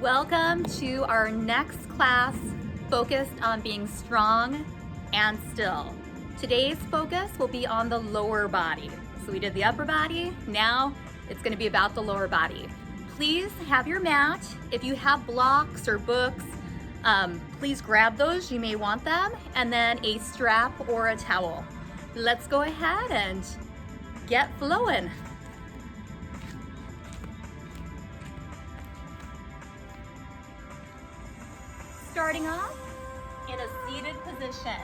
Welcome to our next class focused on being strong and still. Today's focus will be on the lower body. So we did the upper body, now it's going to be about the lower body. Please have your mat. If you have blocks or books, please grab those, you may want them, and then a strap or a towel. Let's go ahead and get flowing. Starting off in a seated position.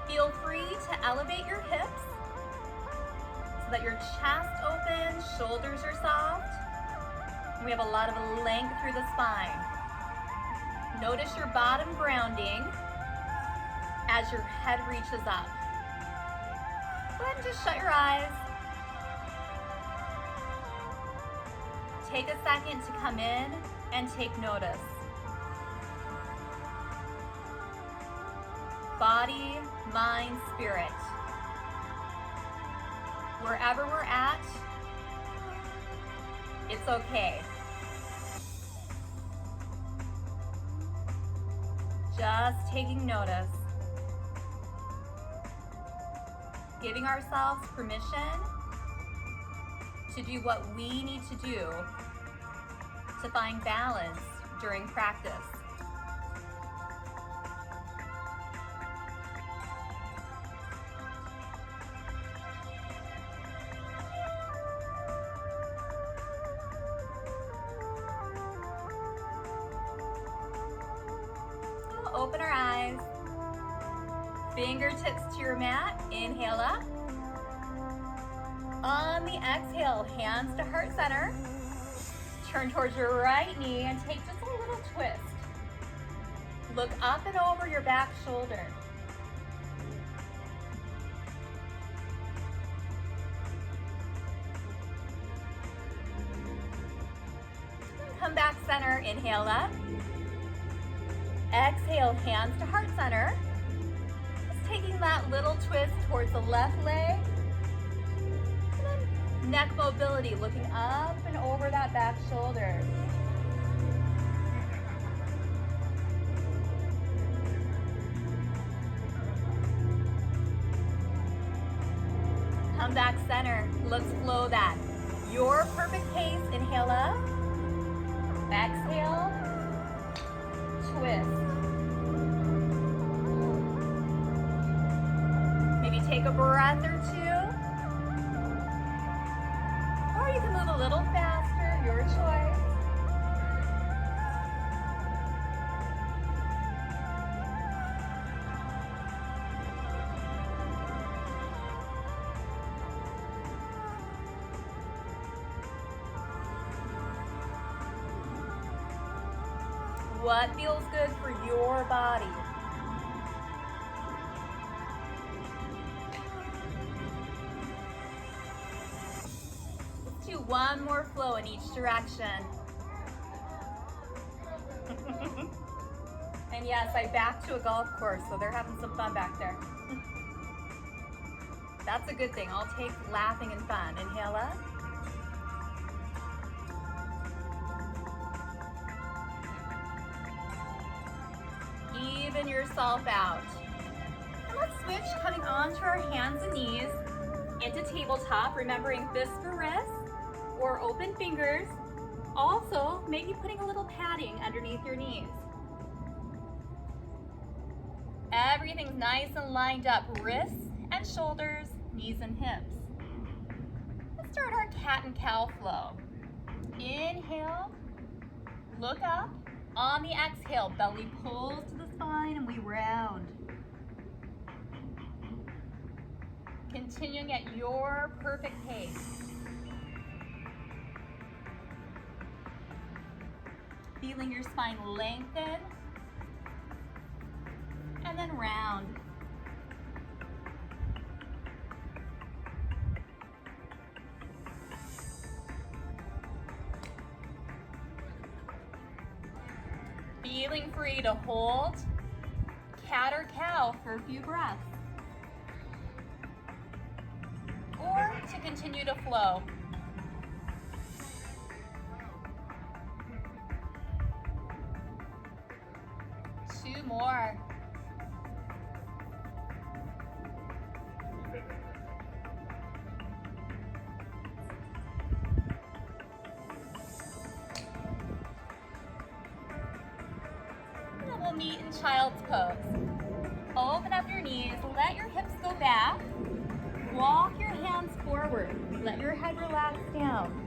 Feel free to elevate your hips so that your chest opens, shoulders are soft. We have a lot of length through the spine. Notice your bottom grounding as your head reaches up. Go ahead and just shut your eyes. Take a second to come in and take notice. Body, mind, spirit. Wherever we're at, it's okay. Just taking notice. Giving ourselves permission to do what we need to do to find balance during practice. We'll open our eyes. Fingertips to your mat. Inhale up. On the exhale, hands to heart center. Turn towards your right knee and take just a little twist. Look up and over your back shoulder. Come back center, inhale up. Exhale, hands to heart center. Just taking that little twist towards the left leg. Neck mobility, looking up and over that back shoulder. Come back center. Let's flow that. Your perfect pace. Inhale up. Exhale. Twist. Maybe take a breath or two. You can move a little faster, your choice. What feels good for your body? One more flow in each direction. And yes, I backed to a golf course, so they're having some fun back there. That's a good thing. I'll take laughing and fun. Inhale up. Even yourself out. And let's switch, coming onto our hands and knees into tabletop, remembering fists for wrists or open fingers. Also, maybe putting a little padding underneath your knees. Everything's nice and lined up, wrists and shoulders, knees and hips. Let's start our cat and cow flow. Inhale, look up. On the exhale, belly pulls to the spine and we round. Continuing at your perfect pace. Feeling your spine lengthen, and then round. Feeling free to hold cat or cow for a few breaths. Or to continue to flow. more. And then we'll meet in child's pose. Open up your knees, let your hips go back. Walk your hands forward. Let your head relax down.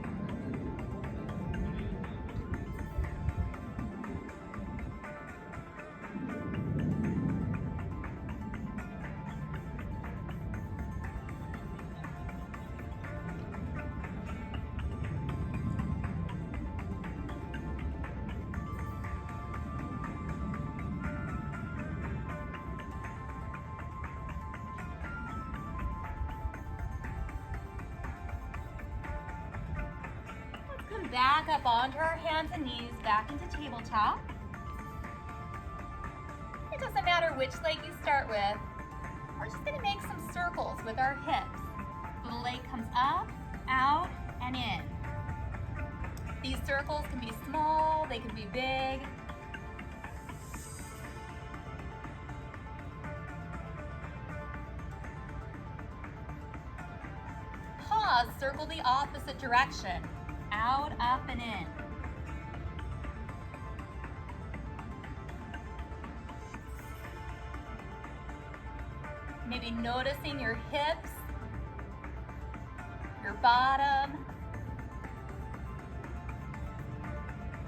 Come back up onto our hands and knees, back into tabletop. It doesn't matter which leg you start with. We're just going to make some circles with our hips. So the leg comes up, out, and in. These circles can be small, they can be big. Pause, circle the opposite direction. Out, up, and in. Maybe noticing your hips, your bottom.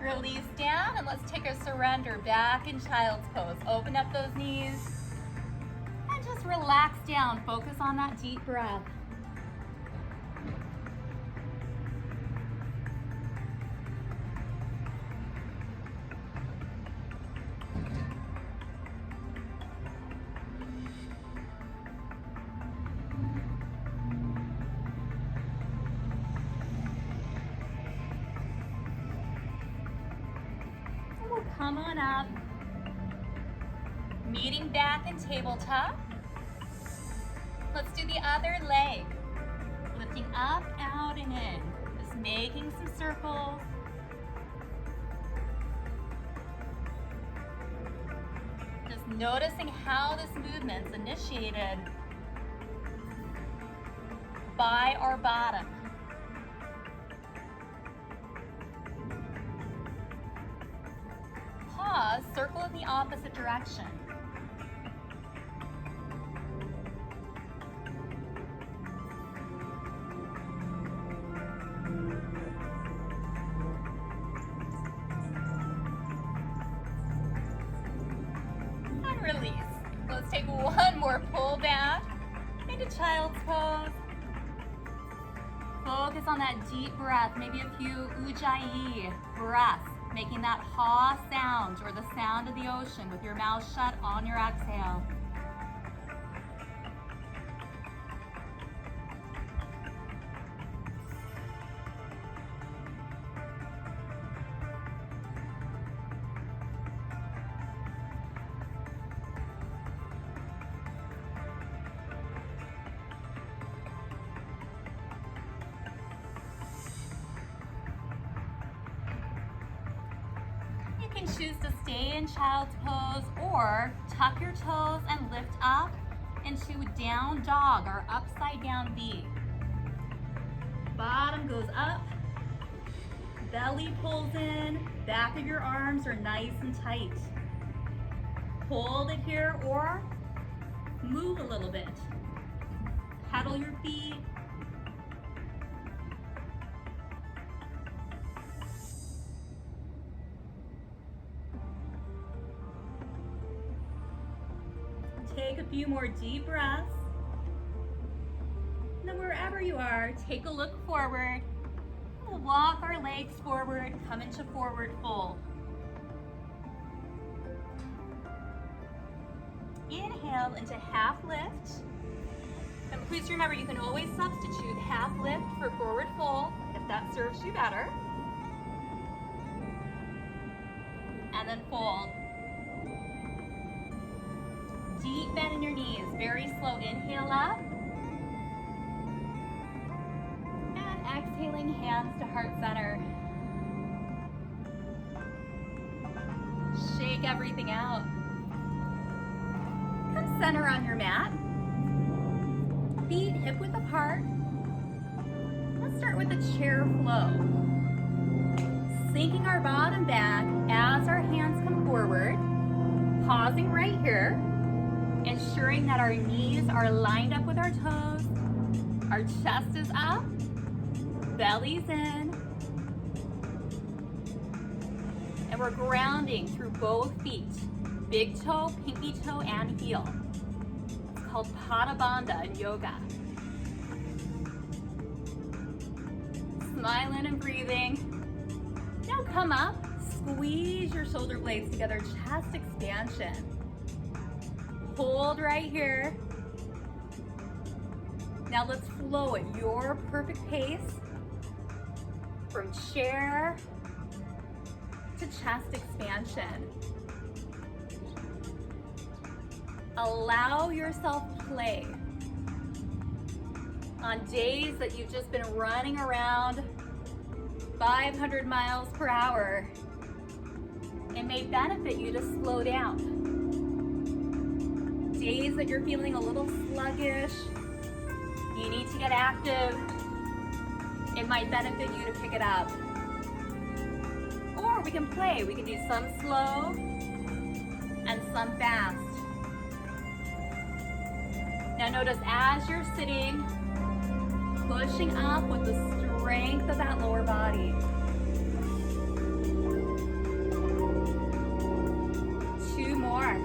Release down, and let's take a surrender back in child's pose. Open up those knees and just relax down. Focus on that deep breath. Come on up, meeting back in tabletop. Let's do the other leg, lifting up, out, and in. Just making some circles. Just noticing how this movement's initiated by our bottom. Pause, circle in the opposite direction. And release. Let's take one more pull back into child's pose. Focus on that deep breath, maybe a few ujjayi breaths, making that ha sound or the sound of the ocean with your mouth shut on your exhale. You can choose to stay in child's pose or tuck your toes and lift up into down dog or upside down V. Bottom goes up, belly pulls in, back of your arms are nice and tight. Hold it here or move a little bit. Pedal your feet. Take a few more deep breaths. And then wherever you are, take a look forward. We'll walk our legs forward, come into forward fold. Inhale into half lift. And please remember, you can always substitute half lift for forward fold if that serves you better. And then fold. Deep bend in your knees, very slow. Inhale up. And exhaling, hands to heart center. Shake everything out. center on your mat. Feet hip width apart. Let's start with the chair flow. Sinking our bottom back as our hands come forward. Pausing right here. Ensuring that our knees are lined up with our toes. Our chest is up. Belly's in. And we're grounding through both feet. Big toe, pinky toe, and heel. It's called Pada Bandha in yoga. Smiling and breathing. Now come up, squeeze your shoulder blades together, chest expansion. Hold right here. Now let's flow at your perfect pace from chair to chest expansion. Allow yourself play. On days that you've just been running around 500 miles per hour, it may benefit you to slow down. Days that you're feeling a little sluggish, you need to get active, it might benefit you to pick it up. Or we can play. We can do some slow and some fast. Now notice as you're sitting, pushing up with the strength of that lower body. 2 more.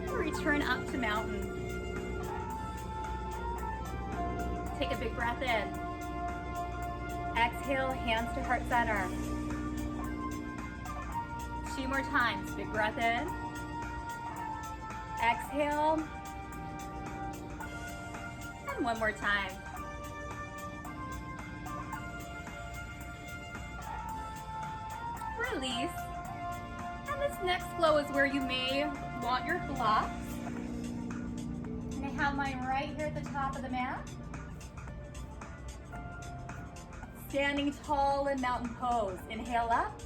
And return up to mountain. Take a big breath in. Exhale, hands to heart center. 2 more times. Big breath in. Exhale. And 1 more time. Release. And this next flow is where you may want your blocks. And I have mine right here at the top of the mat. Standing tall in mountain pose. Inhale up.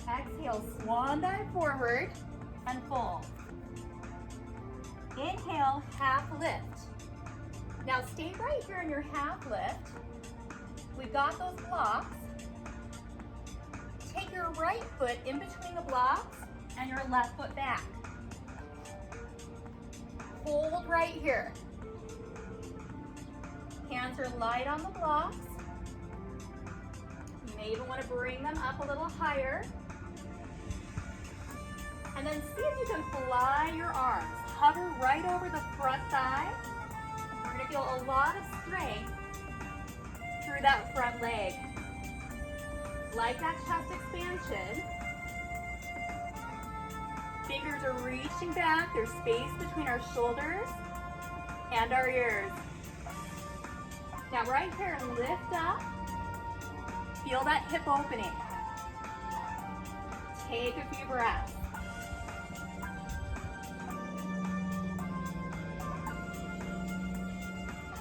Exhale, swan dive forward and fold. Inhale, half lift. Now stay right here in your half lift. We've got those blocks. Take your right foot in between the blocks and your left foot back. Hold right here. Hands are light on the blocks. You may even want to bring them up a little higher. And then see if you can fly your arms. Hover right over the front thigh. You're going to feel a lot of strength through that front leg. Like that chest expansion. Fingers are reaching back. There's space between our shoulders and our ears. Now right here, lift up. Feel that hip opening. Take a few breaths.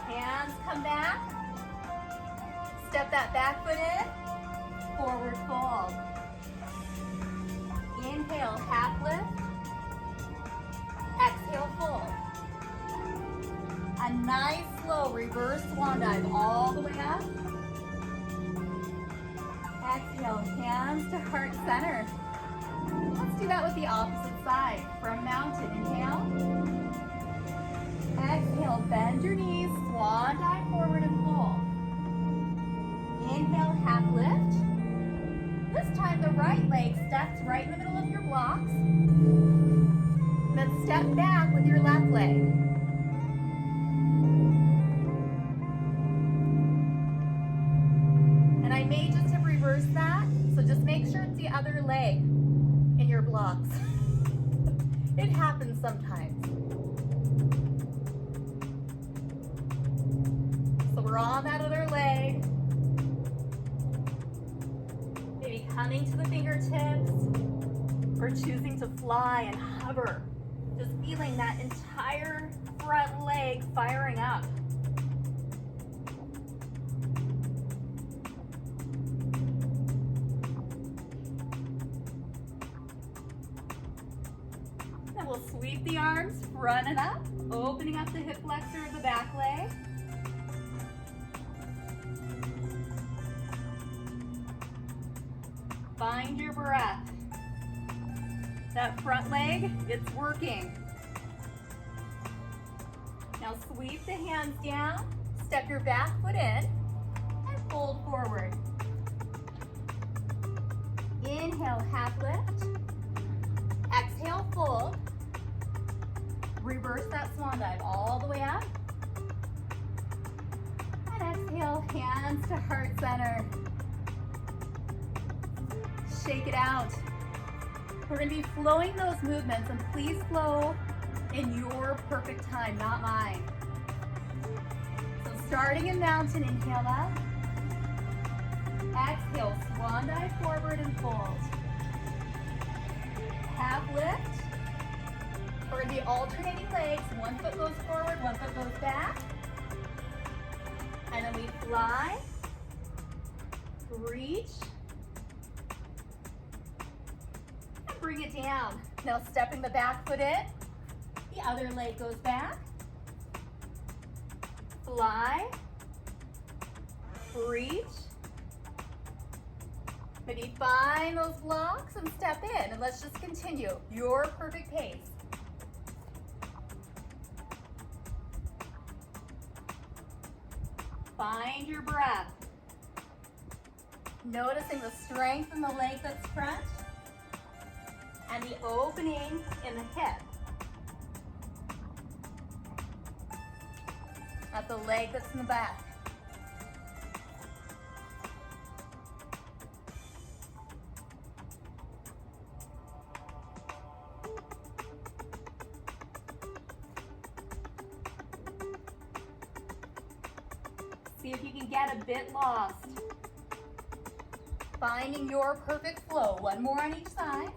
Hands come back. Step that back foot in. Forward fold. Inhale, half lift. Exhale, fold. A nice slow reverse swan dive all the way up. Exhale, hands to heart center. Let's do that with the opposite side. From mountain, inhale. Exhale, bend your knees, swan dive forward and fold. Inhale, half lift. This time the right leg steps right in the middle of your blocks. Then step back with your left leg. And I may just have reversed that, so just make sure it's the other leg in your blocks. It happens sometimes. So we're on that other leg. Maybe coming to the fingertips or choosing to fly and hover. Just feeling that entire front leg firing up. Then we'll sweep the arms front and up, opening up the hip flexor of the back leg. Find your breath. That front leg, it's working. Now sweep the hands down, step your back foot in, and fold forward. Inhale, half lift. Exhale, fold. Reverse that swan dive all the way up. And exhale, hands to heart center. Shake it out. We're going to be flowing those movements, and please flow in your perfect time, not mine. So starting in mountain, inhale up. Exhale, swan dive forward and fold. Half lift. We're going to be alternating legs. One foot goes forward, one foot goes back. And then we fly, reach, and bring it down. Now stepping the back foot in, the other leg goes back. Fly, reach. Maybe find those blocks and step in, and let's just continue. Your perfect pace. Find your breath. Noticing the strength in the leg that's front and the opening in the hip. At the leg that's in the back. See if you can get a bit lost. Finding your perfect flow. One more on each side.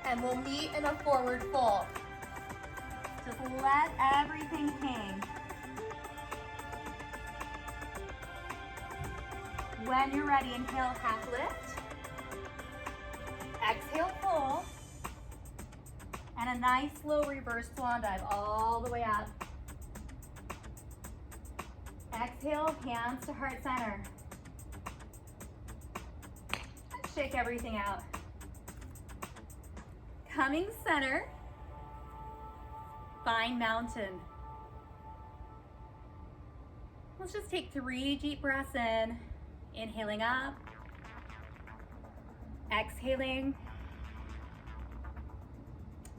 And we'll meet in a forward fold. Just let everything hang. When you're ready, inhale, half lift. Exhale, fold. And a nice slow reverse swan dive all the way up. Exhale, hands to heart center. And shake everything out. Coming center, find mountain. Let's just take 3 deep breaths in. Inhaling up, exhaling.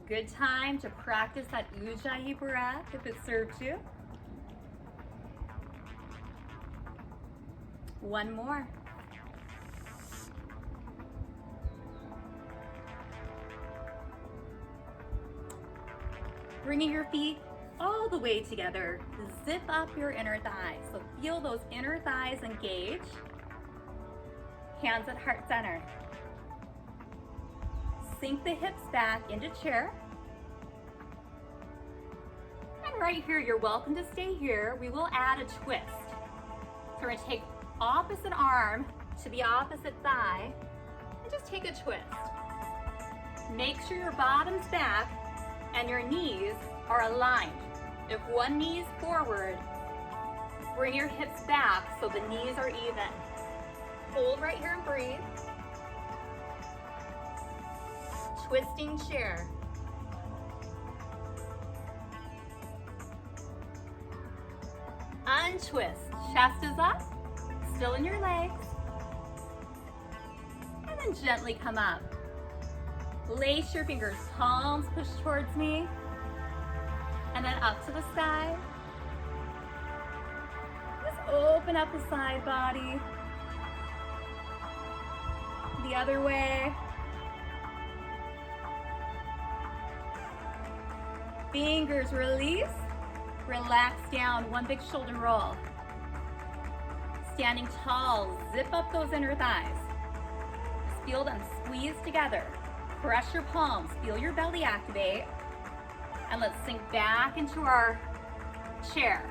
Good time to practice that Ujjayi breath if it serves you. One more. Bringing your feet all the way together. Zip up your inner thighs. So feel those inner thighs engage. Hands at heart center. Sink the hips back into chair. And right here, you're welcome to stay here. We will add a twist. So we're going to take opposite arm to the opposite thigh and just take a twist. Make sure your bottom's back and your knees are aligned. If one knee is forward, bring your hips back so the knees are even. Hold right here and breathe. Twisting chair. Untwist. Chest is up. Still in your legs. And then gently come up. Lace your fingers. Palms push towards me. And then up to the sky. Just open up the side body. The other way. Fingers release. Relax down. One big shoulder roll. Standing tall. Zip up those inner thighs. Feel them squeeze together. Press your palms. Feel your belly activate. And let's sink back into our chair.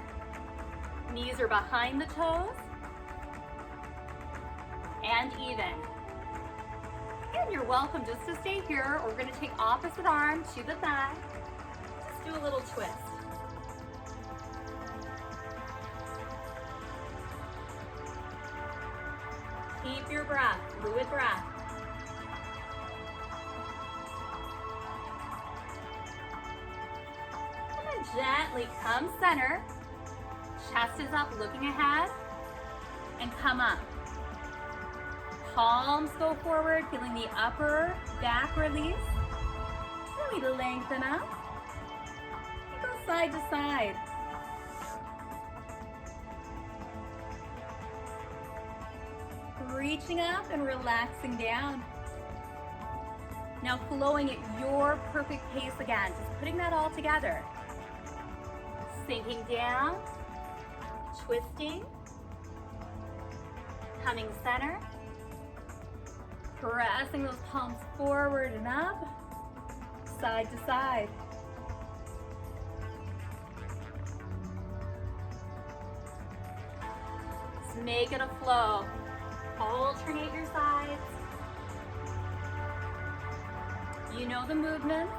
Knees are behind the toes and even. And you're welcome just to stay here, or we're going to take opposite arm to the thigh. Just do a little twist. Keep your breath, fluid breath. And then gently come center. Chest is up, looking ahead. And come up. Palms go forward, feeling the upper back release. Really lengthen up. And go side to side. Reaching up and relaxing down. Now flowing at your perfect pace again, just putting that all together. Sinking down, twisting, coming center, pressing those palms forward and up, side to side. Just make it a flow. Alternate your sides. You know the movements.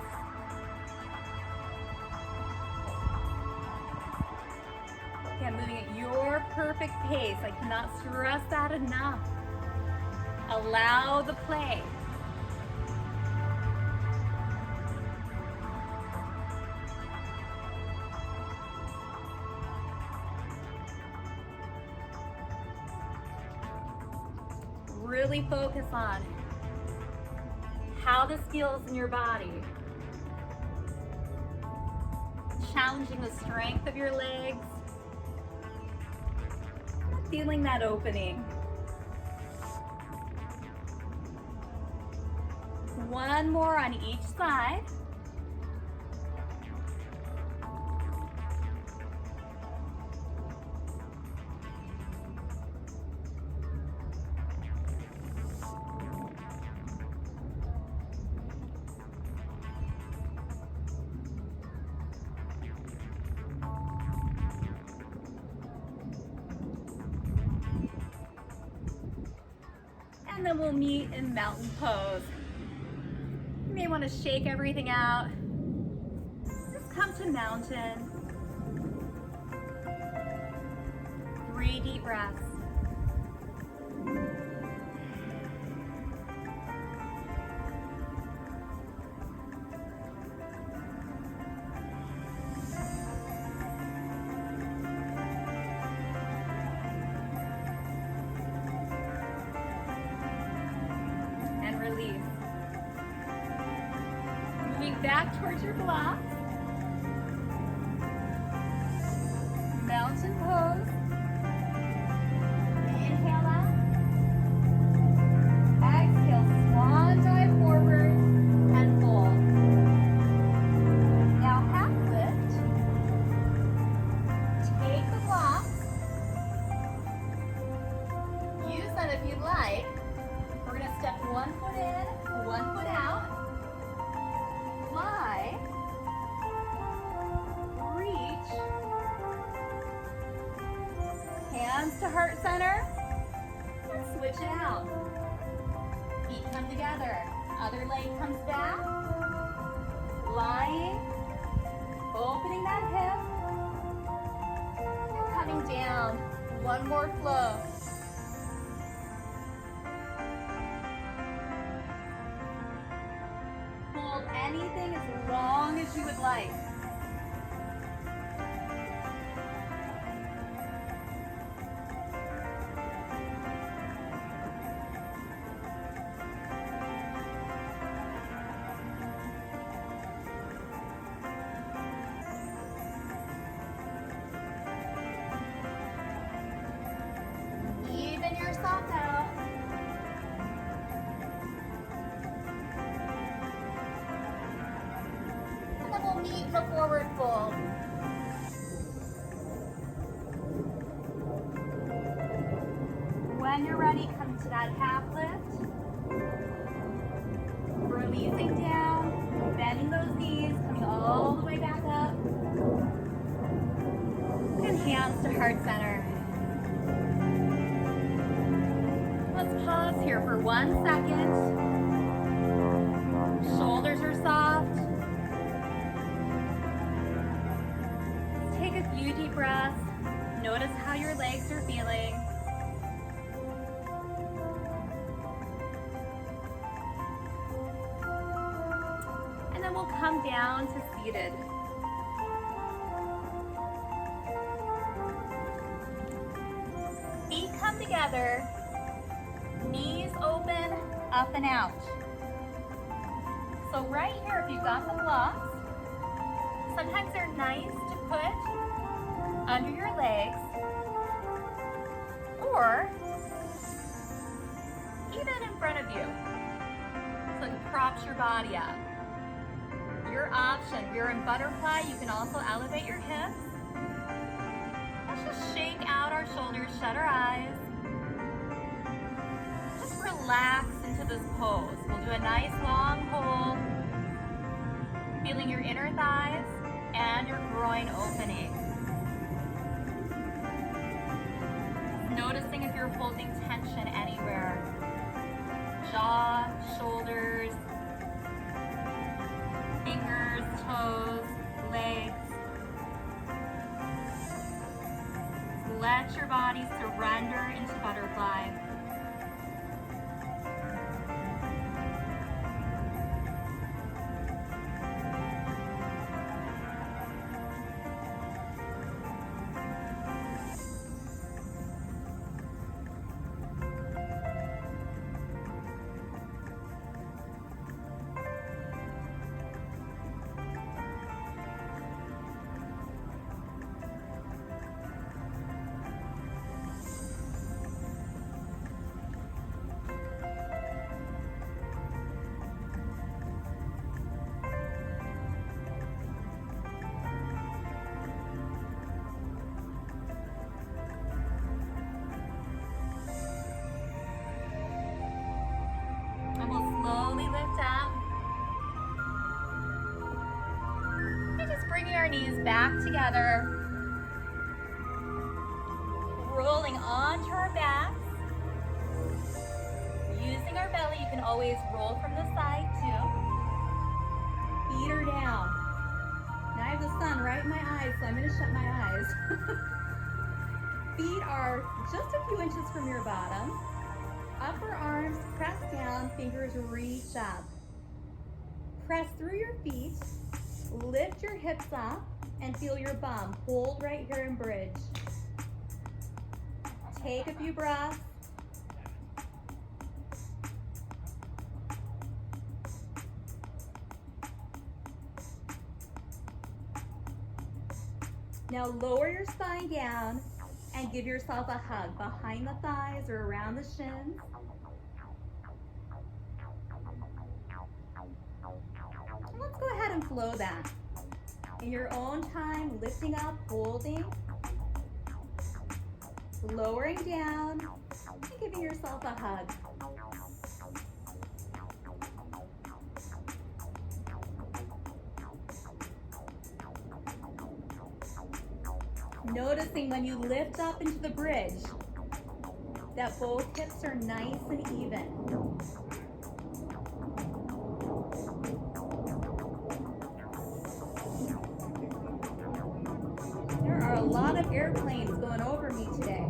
Again, moving at your perfect pace. I cannot stress that enough. Allow the play. Really focus on how this feels in your body. Challenging the strength of your legs. Feeling that opening. One more on each side. And then we'll meet in mountain pose. You may want to shake everything out. Just come to mountain. 3 deep breaths. Back towards your blocks. Mountain pose. Inhale out. Exhale, swan dive forward and fold. Now half lift. Take the blocks. Use them if you'd like. We're going to step 1 foot in, 1 foot out. Fly, reach, hands to heart center, and switch it out. Feet come together, other leg comes back, lying, opening that hip, and coming down. One more flow. Anything as long as you would like. Even yourself out. Meet the forward fold. When you're ready, come to that half lift. Releasing down, bending those knees, coming all the way back to heart center. Let's pause here for 1 second. Shoulders are soft. Let's take a few deep breaths. Notice how your legs are feeling. And then we'll come down to seated. Feet come together, knees open, up and out. So right here, if you've got the blocks, sometimes they're nice to put under your legs, or even in front of you, so it props your body up. Your option. If you're in butterfly, you can also elevate your hips. Let's just shake out our shoulders, shut our eyes. Just relax into this pose. We'll do a nice long hold, feeling your inner thighs and your groin opening. Noticing if you're holding tension anywhere. Jaw, shoulders, fingers, toes, legs. Let your body surrender into butterfly. Slowly lift up. And just bringing our knees back together. Rolling onto our backs. Using our belly, you can always roll from the side too. Feet are down. Now I have the sun right in my eyes, so I'm going to shut my eyes. Feet are just a few inches from your bottom. Upper arms press down, fingers reach up. Press through your feet, lift your hips up, and feel your bum. Hold right here in bridge. Take a few breaths. Now lower your spine down and give yourself a hug behind the thighs or around the shins. And let's go ahead and flow that. In your own time, lifting up, holding, lowering down, and giving yourself a hug. Noticing when you lift up into the bridge that both hips are nice and even. There are a lot of airplanes going over me today.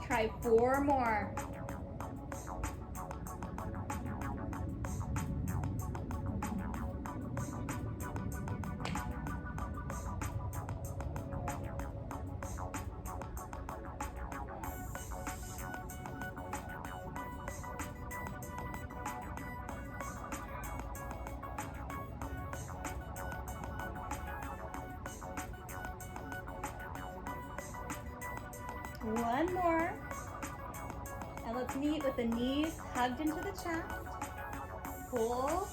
Try 4 more. One more. And let's meet with the knees hugged into the chest. Pull.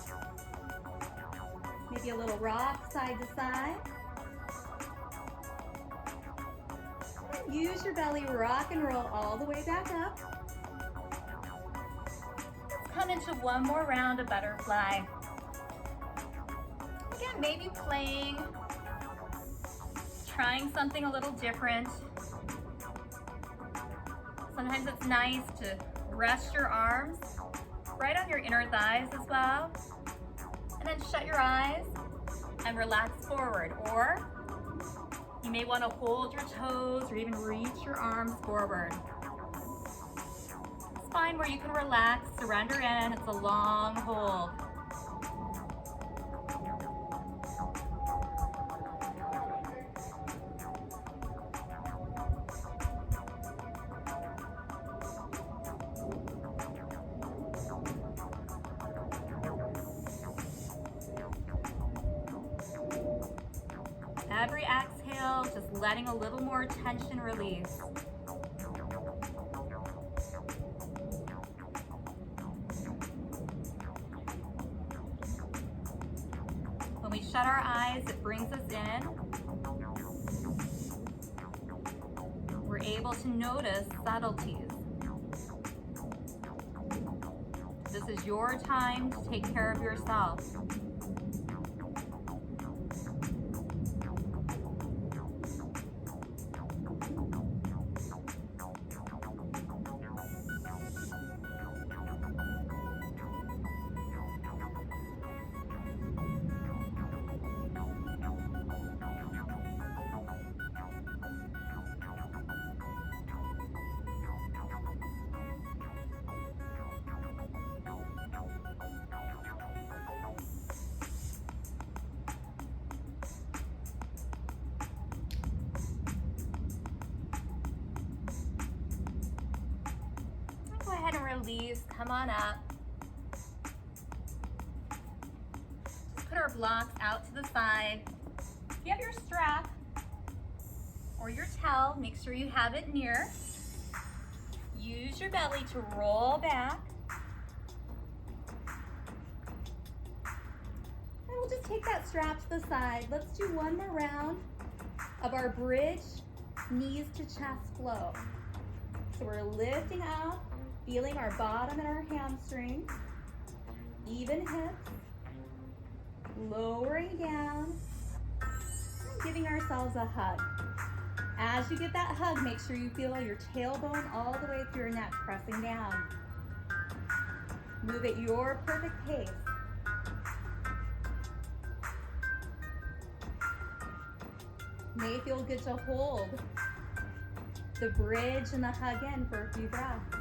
Maybe Maybe a little rock side to side. Use your belly, rock and roll all the way back up. Let's come into one more round of butterfly. Again, maybe playing, trying something a little different. Sometimes it's nice to rest your arms right on your inner thighs as well. And then shut your eyes and relax forward. Or you may want to hold your toes or even reach your arms forward. It's fine where you can relax, surrender in. It's a long hold. Every exhale, just letting a little more tension release. When we shut our eyes, it brings us in. We're able to notice subtleties. This is your time to take care of yourself. Go ahead and release, come on up. Just put our blocks out to the side. If you have your strap or your towel, make sure you have it near. Use your belly to roll back. And we'll just take that strap to the side. Let's do one more round of our bridge, knees to chest flow. So we're lifting up, feeling our bottom and our hamstrings, even hips, lowering down, and giving ourselves a hug. As you get that hug, make sure you feel your tailbone all the way through your neck, pressing down. Move at your perfect pace. May feel good to hold the bridge and the hug in for a few breaths.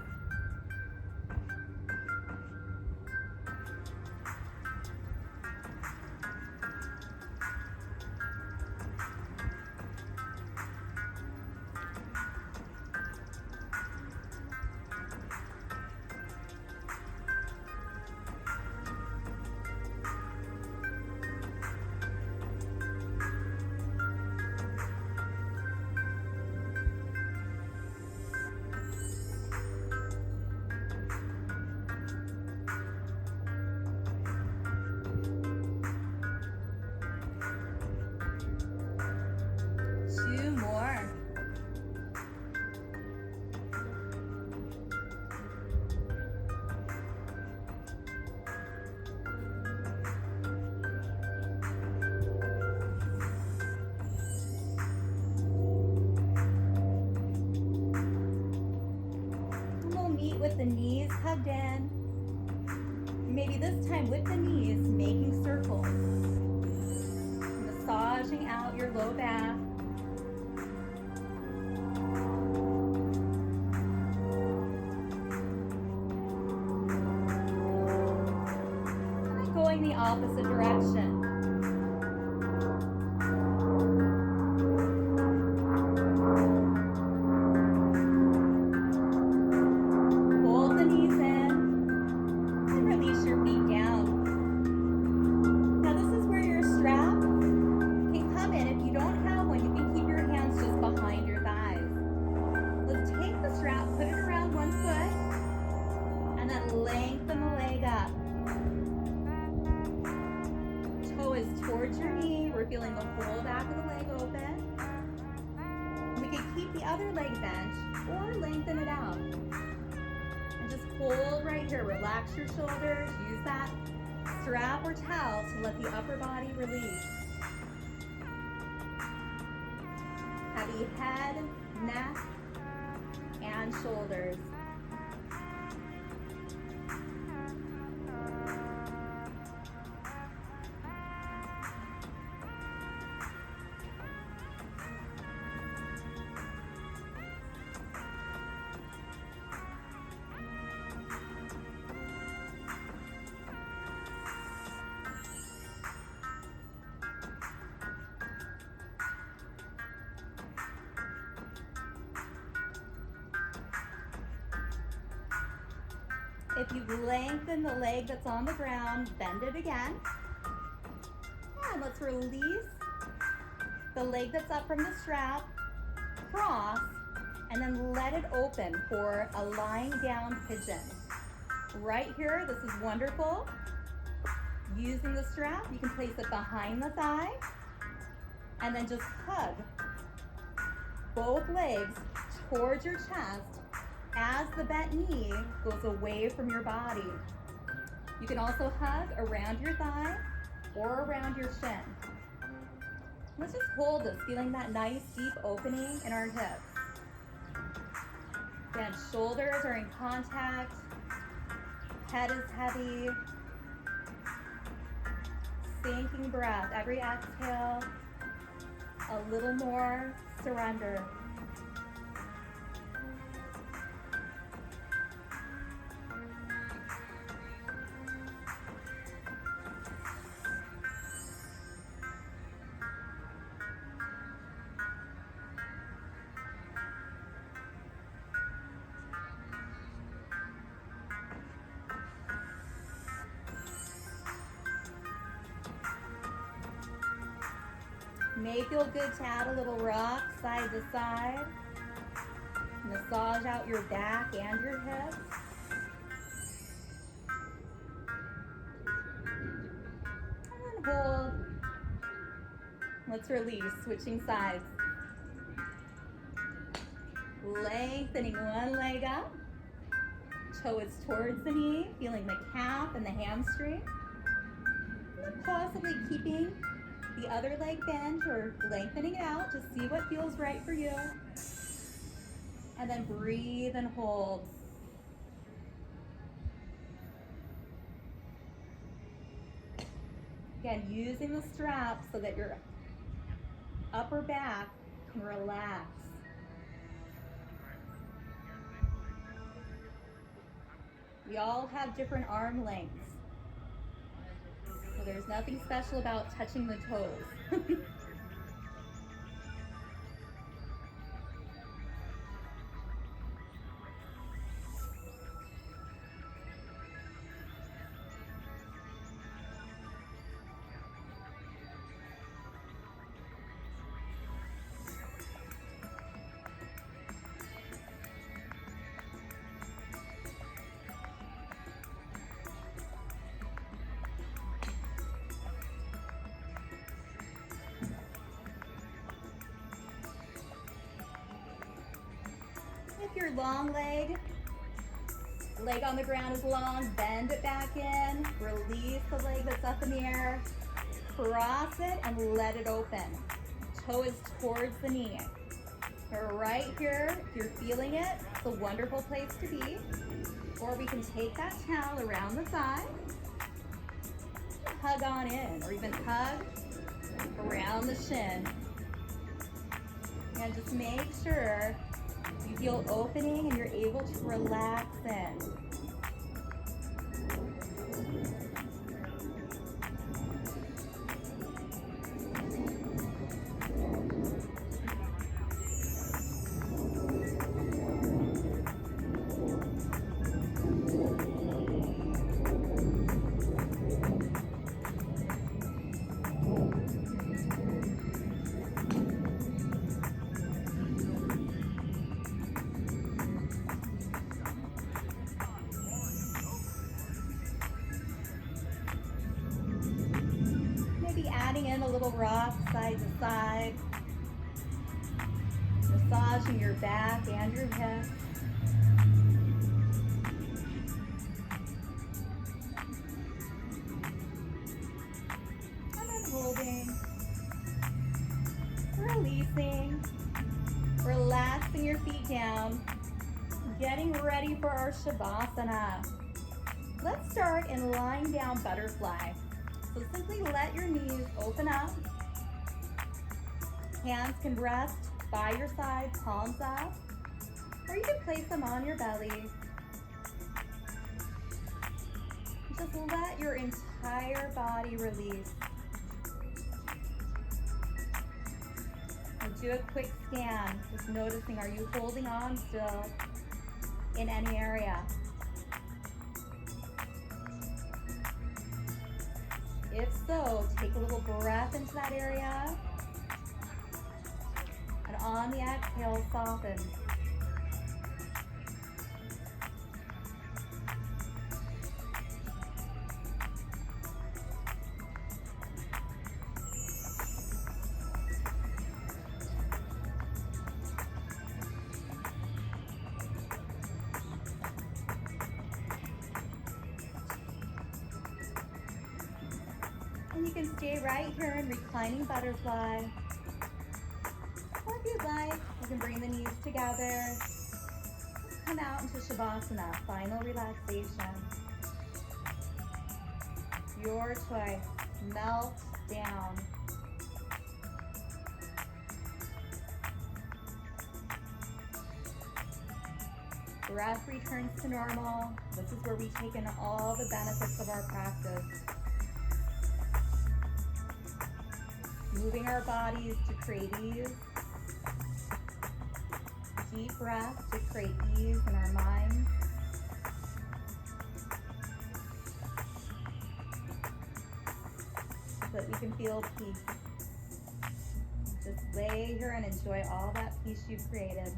Two more. And we'll meet with the knees hugged in. Maybe this time with the knees making circles. Massaging out your low back. Going the opposite direction. Hold the knees in and release your feet down. Now this is where your strap can come in. If you don't have one, you can keep your hands just behind your thighs. Let's take the strap, put it around one foot, and then lengthen the leg up. Toe towards your knee. We're feeling the whole back of the leg open. We can keep the other leg bent or lengthen it out. And just hold right here. Relax your shoulders. Use that strap or towel to let the upper body release. Heavy head, neck, and shoulders. If you've lengthened the leg that's on the ground, bend it again. And let's release the leg that's up from the strap, cross, and then let it open for a lying down pigeon. Right here, this is wonderful. Using the strap, you can place it behind the thigh, and then just hug both legs towards your chest as the bent knee goes away from your body. You can also hug around your thigh or around your shin. Let's just hold this, feeling that nice deep opening in our hips. Again, shoulders are in contact, head is heavy, sinking breath. Every exhale, a little more surrender. May feel good to add a little rock side to side. Massage out your back and your hips. And then hold. Let's release, switching sides. Lengthening one leg up. Toe is towards the knee, feeling the calf and the hamstring. And then possibly keeping the other leg bent or lengthening it out. Just see what feels right for you. And then breathe and hold. Again, using the strap so that your upper back can relax. We all have different arm lengths. So there's nothing special about touching the toes. If your long leg on the ground is long, bend it back in, release the leg that's up in the air, cross it and let it open. Toe is towards the knee. You're right here, if you're feeling it, it's a wonderful place to be. Or we can take that towel around the thigh, hug on in, or even hug around the shin. And just make sure you feel opening and you're able to relax in. adding in a little rock side to side, massaging your back and your hips. And then holding, releasing, relaxing your feet down, getting ready for our Shavasana. Let's start in lying down butterfly. So simply let your knees open up. Hands can rest by your side, palms up, or you can place them on your belly. Just let your entire body release. And do a quick scan, just noticing, are you holding on still in any area? If so, take a little breath into that area. And on the exhale, soften. And you can stay right here in reclining butterfly. Or if you'd like, you can bring the knees together. Come out into Shavasana, final relaxation. Your choice, melt down. Breath returns to normal. This is where we take in all the benefits of our practice. Moving our bodies to create ease. Deep breath to create ease in our minds. So that we can feel peace. Just lay here and enjoy all that peace you've created.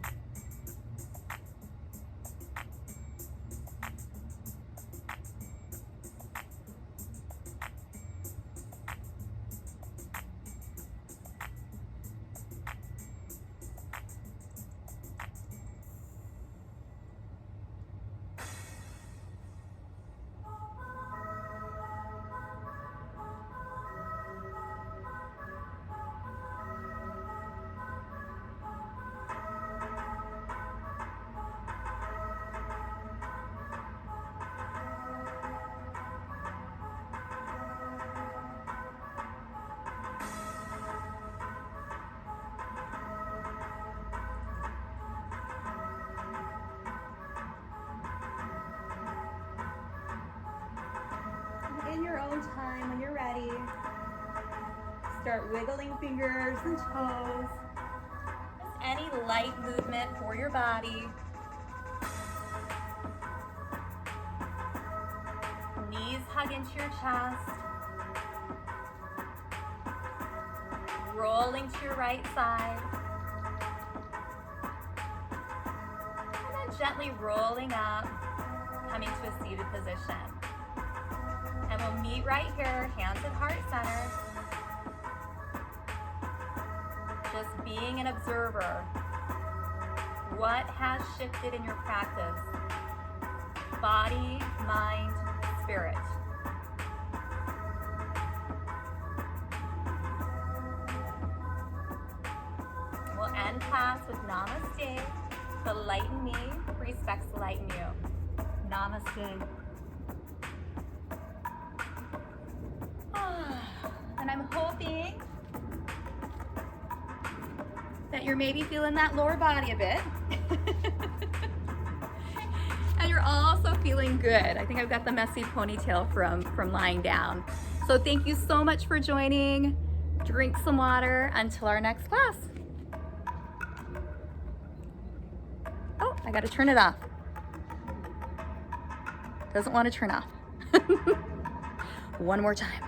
In your own time, when you're ready, start wiggling fingers and toes. Just any light movement for your body. Knees hug into your chest. Rolling to your right side. And then gently rolling up, coming to a seated position. And we'll meet right here, hands at heart center. Just being an observer. What has shifted in your practice? Body, mind, spirit. We'll end class with Namaste. The light in me respects the light in you. Namaste. And I'm hoping that you're maybe feeling that lower body a bit. And you're also feeling good. I think I've got the messy ponytail from lying down. So thank you so much for joining. Drink some water until our next class. Oh, I gotta turn it off. Doesn't want to turn off. One more time.